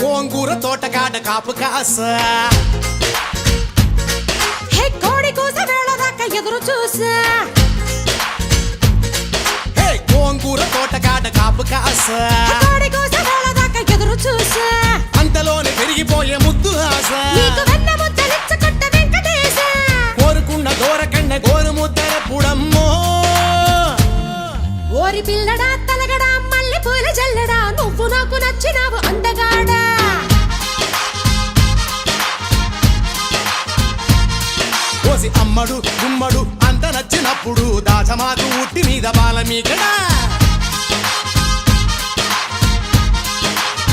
గోంగూర తోటకాడ కాపు కాస హే కోడి కూస వేళ దాకా ఎదురు చూసా హే గోంగూర తోటకాడ కాపు కాస కోడి కూస వేళ దాకా ఎదురు చూసా అంతలోనే పెరిగిపోయే ముద్దు ఆశ నీకు వెన్న ముద్దలిచ్చుకుంట వెంకటేశ కోరుకున్న దూరకన్న గోరు ముద్దర పుడమ్మో ఓరి పిల్లడా తలగడా మల్లె పూల జల్లడా నువ్వు నాకు నచ్చినావు అందగాడా కోసి అమ్మడు గుమ్మడు అంత నచ్చినప్పుడు దాచమాకు ఉట్టి మీద బాల మీకడా